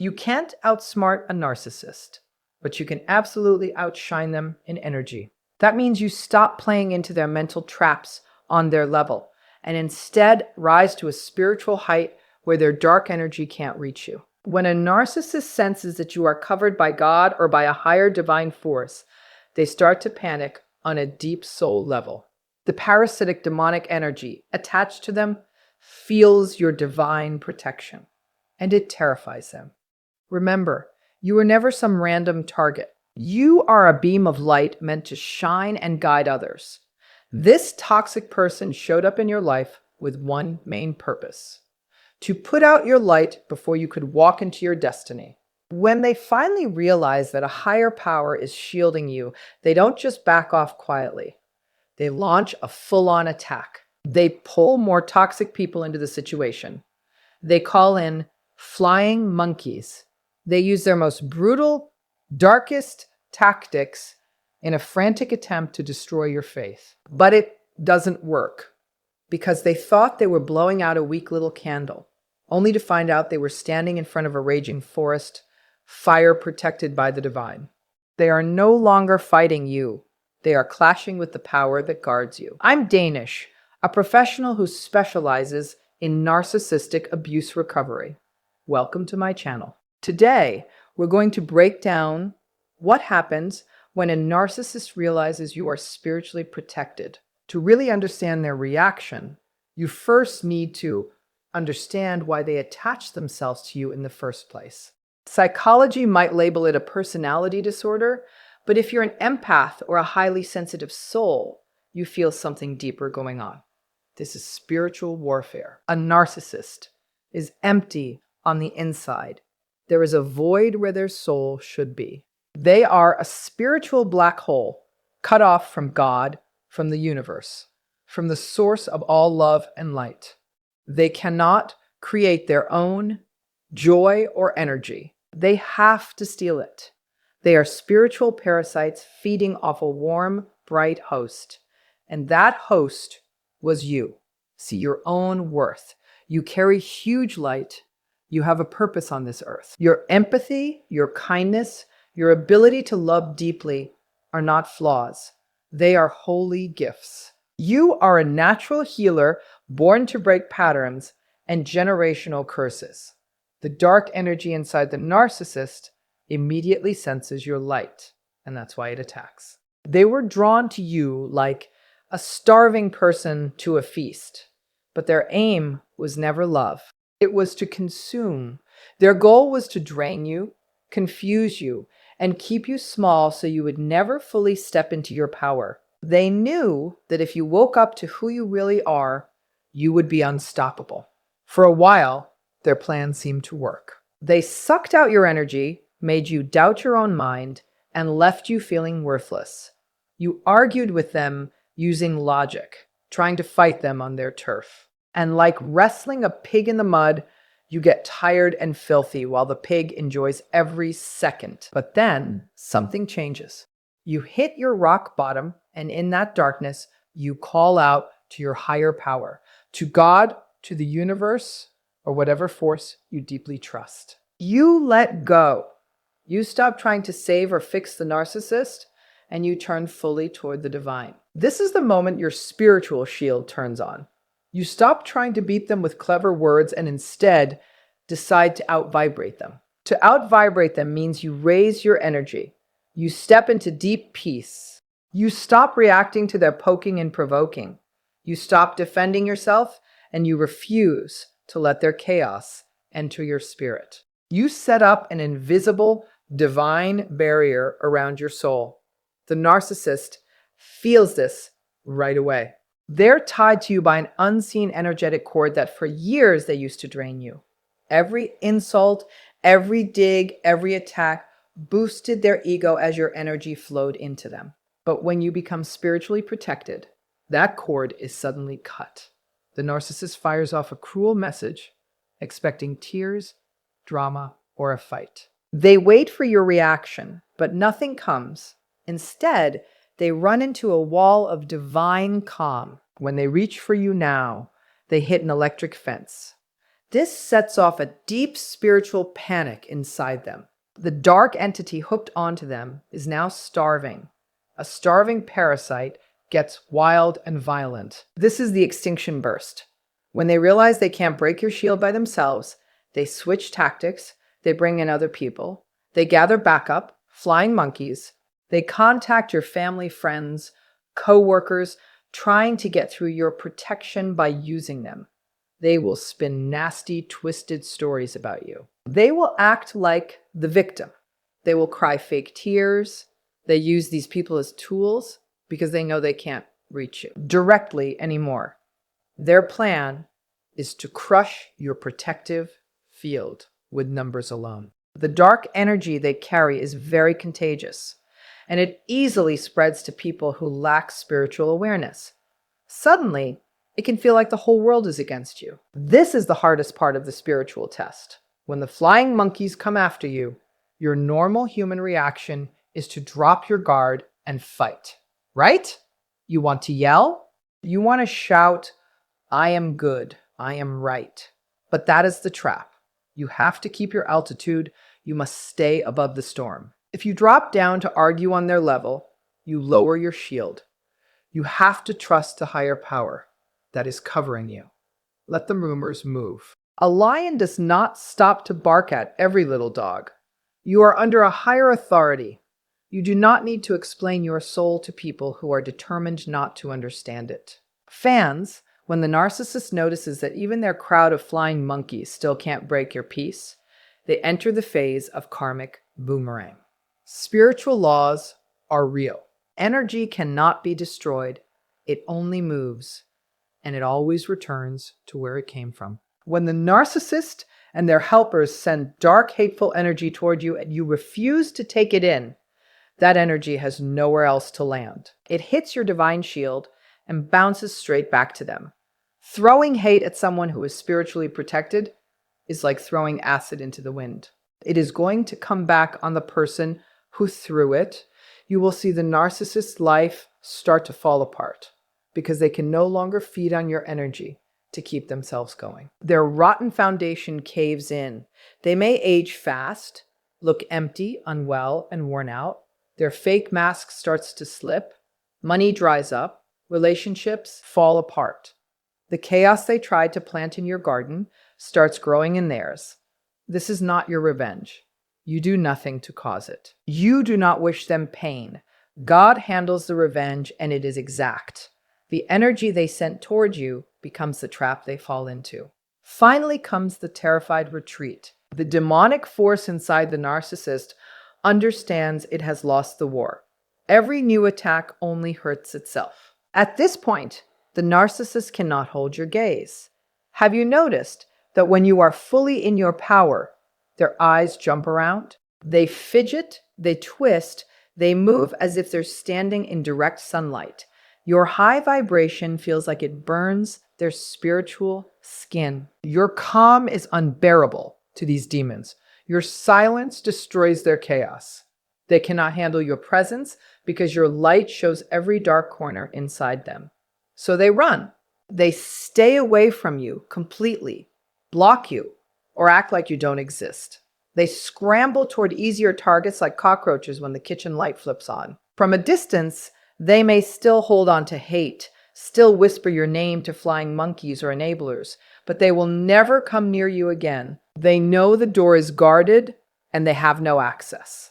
You can't outsmart a narcissist, but you can absolutely outshine them in energy. That means you stop playing into their mental traps on their level and instead rise to a spiritual height where their dark energy can't reach you. When a narcissist senses that you are covered by God or by a higher divine force, they start to panic on a deep soul level. The parasitic demonic energy attached to them feels your divine protection, and it terrifies them. Remember, you are never some random target. You are a beam of light meant to shine and guide others. This toxic person showed up in your life with one main purpose: to put out your light before you could walk into your destiny. When they finally realize that a higher power is shielding you, they don't just back off quietly. They launch a full-on attack. They pull more toxic people into the situation. They call in flying monkeys. They use their most brutal, darkest tactics in a frantic attempt to destroy your faith. But it doesn't work because they thought they were blowing out a weak little candle, only to find out they were standing in front of a raging forest, fire protected by the divine. They are no longer fighting you. They are clashing with the power that guards you. I'm Danish, a professional who specializes in narcissistic abuse recovery. Welcome to my channel. Today, we're going to break down what happens when a narcissist realizes you are spiritually protected. To really understand their reaction, you first need to understand why they attach themselves to you in the first place. Psychology might label it a personality disorder, but if you're an empath or a highly sensitive soul, you feel something deeper going on. This is spiritual warfare. A narcissist is empty on the inside. There is a void where their soul should be. They are a spiritual black hole, cut off from God, from the universe, from the source of all love and light. They cannot create their own joy or energy. They have to steal it. They are spiritual parasites feeding off a warm, bright host. And that host was you. See your own worth. You carry huge light. You have a purpose on this earth. Your empathy, your kindness, your ability to love deeply are not flaws. They are holy gifts. You are a natural healer born to break patterns and generational curses. The dark energy inside the narcissist immediately senses your light, and that's why it attacks. They were drawn to you like a starving person to a feast, but their aim was never love. It was to consume. Their goal was to drain you, confuse you, and keep you small so you would never fully step into your power. They knew that if you woke up to who you really are, you would be unstoppable. For a while, their plan seemed to work. They sucked out your energy, made you doubt your own mind, and left you feeling worthless. You argued with them using logic, trying to fight them on their turf. And like wrestling a pig in the mud, you get tired and filthy while the pig enjoys every second. But then something changes. You hit your rock bottom, and in that darkness, you call out to your higher power, to God, to the universe, or whatever force you deeply trust. You let go. You stop trying to save or fix the narcissist, and you turn fully toward the divine. This is the moment your spiritual shield turns on. You stop trying to beat them with clever words and instead decide to out-vibrate them. To out-vibrate them means you raise your energy. You step into deep peace. You stop reacting to their poking and provoking. You stop defending yourself, and you refuse to let their chaos enter your spirit. You set up an invisible, divine barrier around your soul. The narcissist feels this right away. They're tied to you by an unseen energetic cord that for years they used to drain you. Every insult, every dig, every attack boosted their ego as your energy flowed into them. But when you become spiritually protected, that cord is suddenly cut. The narcissist fires off a cruel message, expecting tears, drama, or a fight. They wait for your reaction, but nothing comes. Instead, they run into a wall of divine calm. When they reach for you now, they hit an electric fence. This sets off a deep spiritual panic inside them. The dark entity hooked onto them is now starving. A starving parasite gets wild and violent. This is the extinction burst. When they realize they can't break your shield by themselves, they switch tactics, they bring in other people, they gather backup, flying monkeys, they contact your family, friends, co-workers, trying to get through your protection by using them. They will spin nasty, twisted stories about you. They will act like the victim. They will cry fake tears. They use these people as tools because they know they can't reach you directly anymore. Their plan is to crush your protective field with numbers alone. The dark energy they carry is very contagious, and it easily spreads to people who lack spiritual awareness. Suddenly, it can feel like the whole world is against you. This is the hardest part of the spiritual test. When the flying monkeys come after you, your normal human reaction is to drop your guard and fight, right? You want to yell? You want to shout, "I am good, I am right." But that is the trap. You have to keep your altitude. You must stay above the storm. If you drop down to argue on their level, you lower your shield. You have to trust the higher power that is covering you. Let the rumors move. A lion does not stop to bark at every little dog. You are under a higher authority. You do not need to explain your soul to people who are determined not to understand it. Fans, when the narcissist notices that even their crowd of flying monkeys still can't break your peace, they enter the phase of karmic boomerang. Spiritual laws are real. Energy cannot be destroyed. It only moves, and it always returns to where it came from. When the narcissist and their helpers send dark, hateful energy toward you and you refuse to take it in, that energy has nowhere else to land. It hits your divine shield and bounces straight back to them. Throwing hate at someone who is spiritually protected is like throwing acid into the wind. It is going to come back on the person who threw it. You will see the narcissist's life start to fall apart because they can no longer feed on your energy to keep themselves going. Their rotten foundation caves in. They may age fast, look empty, unwell, and worn out. Their fake mask starts to slip. Money dries up. Relationships fall apart. The chaos they tried to plant in your garden starts growing in theirs. This is not your revenge. You do nothing to cause it. You do not wish them pain. God handles the revenge, and it is exact. The energy they sent toward you becomes the trap they fall into. Finally comes the terrified retreat. The demonic force inside the narcissist understands it has lost the war. Every new attack only hurts itself. At this point, the narcissist cannot hold your gaze. Have you noticed that when you are fully in your power, their eyes jump around? They fidget, they twist, they move as if they're standing in direct sunlight. Your high vibration feels like it burns their spiritual skin. Your calm is unbearable to these demons. Your silence destroys their chaos. They cannot handle your presence because your light shows every dark corner inside them. So they run. They stay away from you completely, block you, or act like you don't exist. They scramble toward easier targets like cockroaches when the kitchen light flips on. From a distance, they may still hold on to hate, still whisper your name to flying monkeys or enablers, but they will never come near you again. They know the door is guarded and they have no access.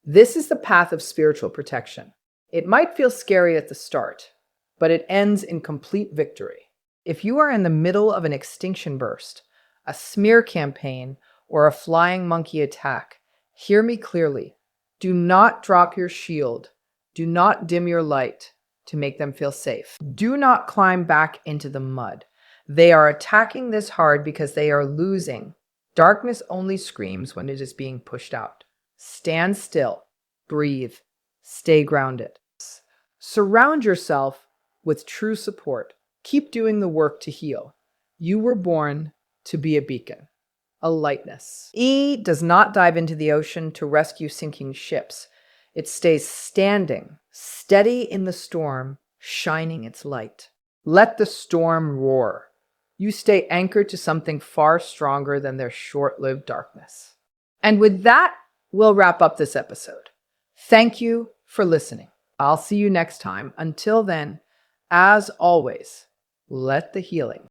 This is the path of spiritual protection. It might feel scary at the start, but it ends in complete victory. If you are in the middle of an extinction burst, a smear campaign, or a flying monkey attack, hear me clearly. Do not drop your shield. Do not dim your light to make them feel safe. Do not climb back into the mud. They are attacking this hard because they are losing. Darkness only screams when it is being pushed out. Stand still. Breathe. Stay grounded. Surround yourself with true support. Keep doing the work to heal. You were born to be a beacon, a lightness. E does not dive into the ocean to rescue sinking ships. It stays standing, steady in the storm, shining its light. Let the storm roar. you stay anchored to something far stronger than their short-lived darkness. And with that, we'll wrap up this episode. Thank you for listening. I'll see you next time. Until then, as always, let the healing